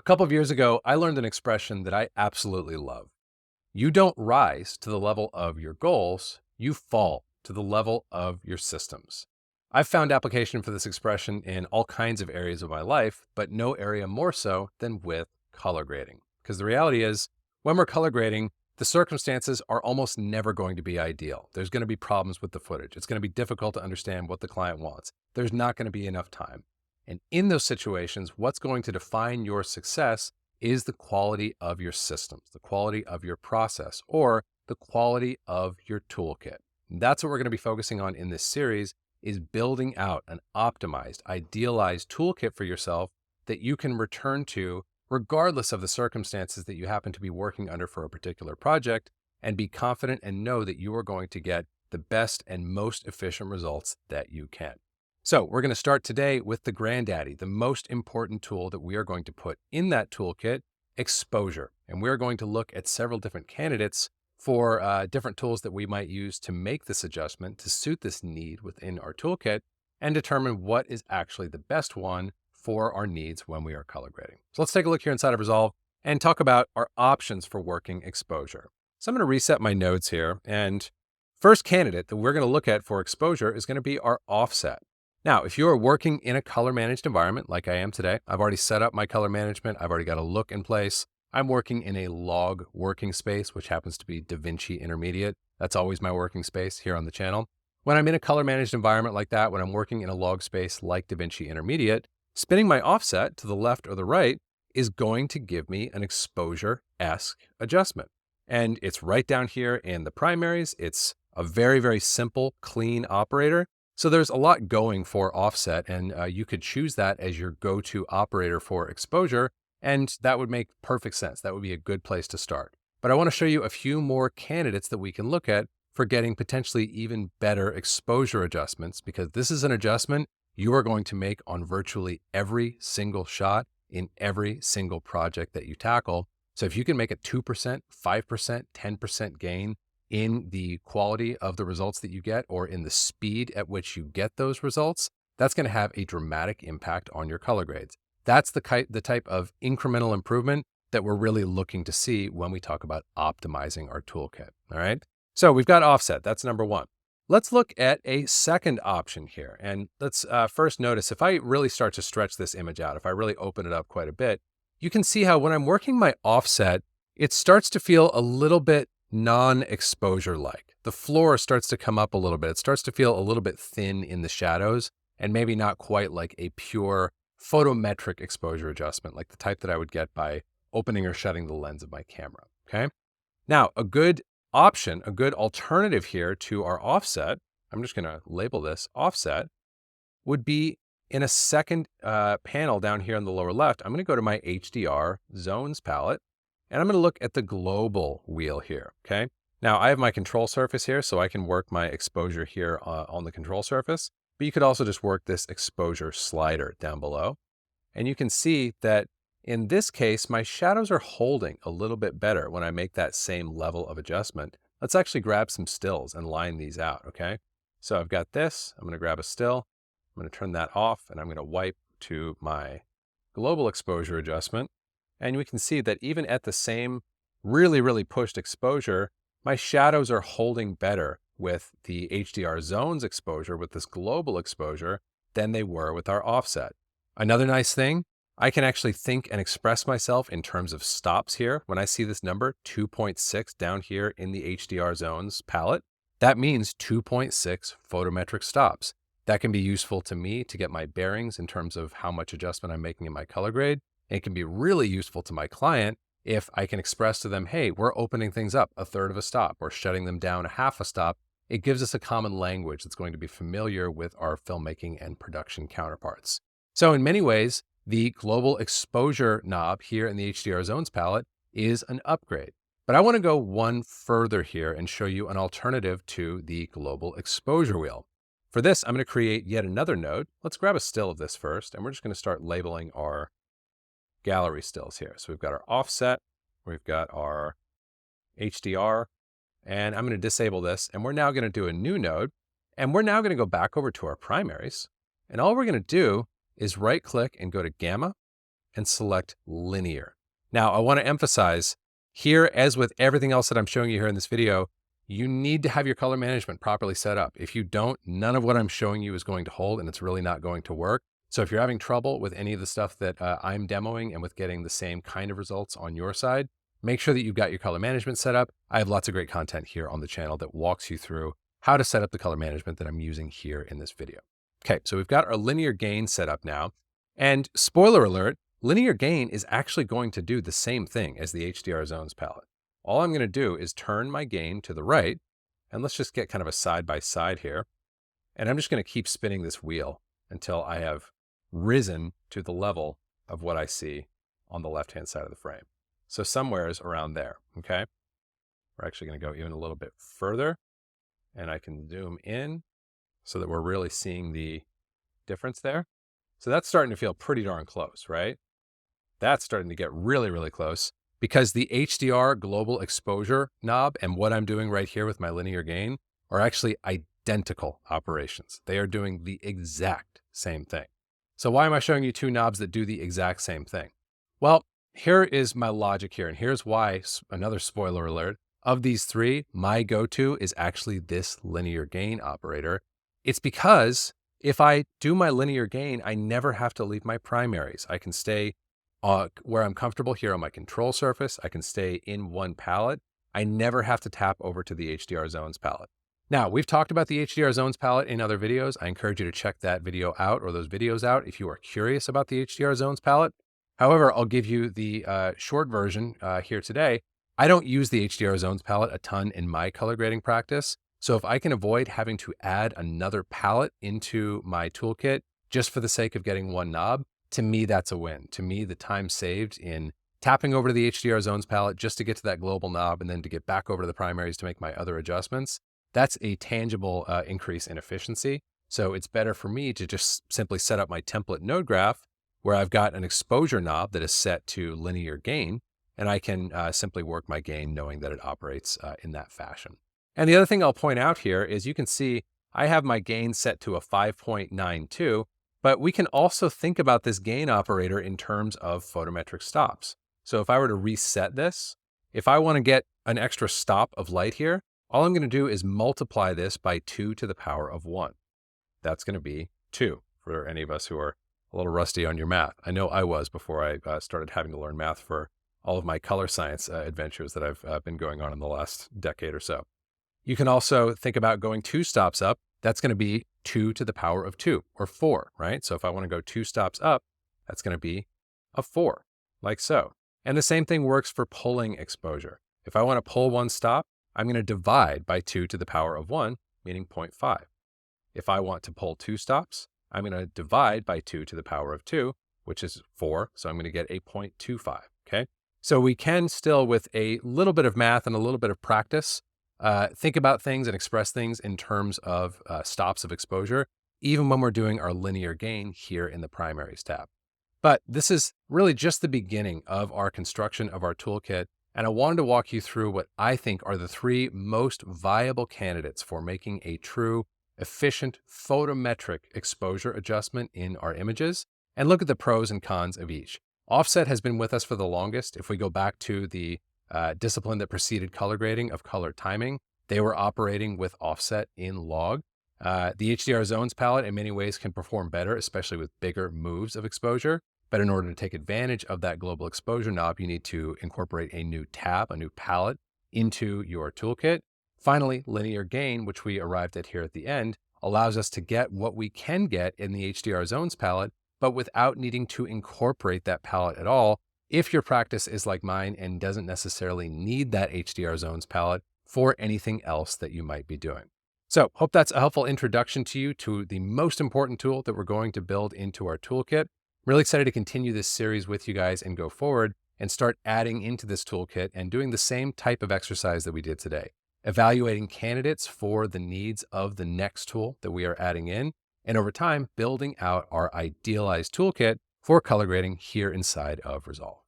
A couple of years ago, I learned an expression that I absolutely love. You don't rise to the level of your goals, you fall to the level of your systems. I've found application for this expression in all kinds of areas of my life, but no area more so than with color grading. Because the reality is, when we're color grading, the circumstances are almost never going to be ideal. There's going to be problems with the footage. It's going to be difficult to understand what the client wants. There's not going to be enough time. And in those situations, what's going to define your success is the quality of your systems, the quality of your process, or the quality of your toolkit. And that's what we're going to be focusing on in this series, is building out an optimized, idealized toolkit for yourself that you can return to regardless of the circumstances that you happen to be working under for a particular project, and be confident and know that you are going to get the best and most efficient results that you can. So we're going to start today with the granddaddy, the most important tool that we are going to put in that toolkit, exposure. And we're going to look at several different candidates for different tools that we might use to make this adjustment, to suit this need within our toolkit, and determine what is actually the best one for our needs when we are color grading. So let's take a look here inside of Resolve and talk about our options for working exposure. So I'm going to reset my nodes here. And first candidate that we're going to look at for exposure is going to be our offset. Now, if you are working in a color managed environment like I am today, I've already set up my color management. I've already got a look in place. I'm working in a log working space, which happens to be DaVinci Intermediate. That's always my working space here on the channel. When I'm in a color managed environment like that, when I'm working in a log space like DaVinci Intermediate, spinning my offset to the left or the right is going to give me an exposure-esque adjustment. And it's right down here in the primaries. It's a very, very simple, clean operator. So there's a lot going for offset, and you could choose that as your go-to operator for exposure, and that would make perfect sense. That would be a good place to start. But I want to show you a few more candidates that we can look at for getting potentially even better exposure adjustments, because this is an adjustment you are going to make on virtually every single shot in every single project that you tackle. So if you can make a 2%, 5%, 10% gain in the quality of the results that you get, or in the speed at which you get those results, that's going to have a dramatic impact on your color grades. That's the type of incremental improvement that we're really looking to see when we talk about optimizing our toolkit. All right. So we've got offset. That's number one. Let's look at a second option here. And let's first notice, if I really start to stretch this image out, if I really open it up quite a bit, you can see how when I'm working my offset, it starts to feel a little bit non-exposure like. The floor starts to come up a little bit. It starts to feel a little bit thin in the shadows, and maybe not quite like a pure photometric exposure adjustment, like the type that I would get by opening or shutting the lens of my camera. Okay. Now, a good option, a good alternative here to our offset, I'm just going to label this offset, would be in a second panel down here on the lower left. I'm going to go to my HDR zones palette, and I'm going to look at the global wheel here. Okay. Now I have my control surface here, so I can work my exposure here on the control surface, but you could also just work this exposure slider down below. And you can see that in this case, my shadows are holding a little bit better when I make that same level of adjustment. Let's actually grab some stills and line these out. Okay. So I've got this, I'm going to grab a still. I'm going to turn that off, and I'm going to wipe to my global exposure adjustment. And we can see that even at the same really, really pushed exposure, my shadows are holding better with the HDR zones exposure, with this global exposure, than they were with our offset. Another nice thing, I can actually think and express myself in terms of stops here. When I see this number 2.6 down here in the HDR zones palette, that means 2.6 photometric stops. That can be useful to me to get my bearings in terms of how much adjustment I'm making in my color grade. It can be really useful to my client if I can express to them, hey, we're opening things up a third of a stop or shutting them down a half a stop. It gives us a common language that's going to be familiar with our filmmaking and production counterparts. So in many ways, the global exposure knob here in the HDR zones palette is an upgrade. But I want to go one further here and show you an alternative to the global exposure wheel. For this, I'm going to create yet another node. Let's grab a still of this first, and we're just going to start labeling our gallery stills here. So we've got our offset, we've got our HDR, and I'm going to disable this, and we're now going to do a new node, and we're now going to go back over to our primaries, and all we're going to do is right click and go to gamma, and select linear. Now, I want to emphasize here, as with everything else that I'm showing you here in this video, you need to have your color management properly set up. If you don't, none of what I'm showing you is going to hold, and it's really not going to work. So if you're having trouble with any of the stuff that I'm demoing and with getting the same kind of results on your side, make sure that you've got your color management set up. I have lots of great content here on the channel that walks you through how to set up the color management that I'm using here in this video. Okay, so we've got our linear gain set up now. And spoiler alert, linear gain is actually going to do the same thing as the HDR zones palette. All I'm going to do is turn my gain to the right, and let's just get kind of a side by side here. And I'm just going to keep spinning this wheel until I have risen to the level of what I see on the left-hand side of the frame. So somewhere's around there, okay? We're actually going to go even a little bit further, and I can zoom in so that we're really seeing the difference there. So that's starting to feel pretty darn close, right? That's starting to get really, really close, because the HDR global exposure knob and what I'm doing right here with my linear gain are actually identical operations. They are doing the exact same thing. So why am I showing you two knobs that do the exact same thing? Well, here is my logic here, and here's why, another spoiler alert, of these three, my go-to is actually this linear gain operator. It's because if I do my linear gain, I never have to leave my primaries. I can stay where I'm comfortable here on my control surface. I can stay in one palette. I never have to tap over to the HDR zones palette. Now, we've talked about the HDR zones palette in other videos. I encourage you to check that video out, or those videos out, if you are curious about the HDR zones palette. However, I'll give you the short version here today. I don't use the HDR zones palette a ton in my color grading practice. So if I can avoid having to add another palette into my toolkit just for the sake of getting one knob, to me, that's a win. To me, the time saved in tapping over to the HDR zones palette just to get to that global knob and then to get back over to the primaries to make my other adjustments, that's a tangible increase in efficiency. So it's better for me to just simply set up my template node graph where I've got an exposure knob that is set to linear gain, and I can simply work my gain knowing that it operates in that fashion. And the other thing I'll point out here is you can see I have my gain set to a 5.92, but we can also think about this gain operator in terms of photometric stops. So if I were to reset this, if I want to get an extra stop of light here, all I'm going to do is multiply this by 2 to the power of 1. That's going to be 2 for any of us who are a little rusty on your math. I know I was before I started having to learn math for all of my color science adventures that I've been going on in the last decade or so. You can also think about going 2 stops up. That's going to be 2 to the power of 2, or 4, right? So if I want to go 2 stops up, that's going to be a 4, like so. And the same thing works for pulling exposure. If I want to pull 1 stop, I'm going to divide by 2 to the power of 1, meaning 0.5. If I want to pull 2 stops, I'm going to divide by 2 to the power of 2, which is 4, so I'm going to get a 0.25, okay? So we can still, with a little bit of math and a little bit of practice, think about things and express things in terms of stops of exposure, even when we're doing our linear gain here in the primaries tab. But this is really just the beginning of our construction of our toolkit, and I wanted to walk you through what I think are the 3 most viable candidates for making a true, efficient photometric exposure adjustment in our images, and look at the pros and cons of each. Offset has been with us for the longest. If we go back to the discipline that preceded color grading of color timing, they were operating with offset in log. The HDR zones palette in many ways can perform better, especially with bigger moves of exposure. But in order to take advantage of that global exposure knob, you need to incorporate a new tab, a new palette into your toolkit. Finally, linear gain, which we arrived at here at the end, allows us to get what we can get in the HDR zones palette, but without needing to incorporate that palette at all, if your practice is like mine and doesn't necessarily need that HDR zones palette for anything else that you might be doing. So hope that's a helpful introduction to you to the most important tool that we're going to build into our toolkit. Really excited to continue this series with you guys and go forward and start adding into this toolkit and doing the same type of exercise that we did today, evaluating candidates for the needs of the next tool that we are adding in, and over time, building out our idealized toolkit for color grading here inside of Resolve.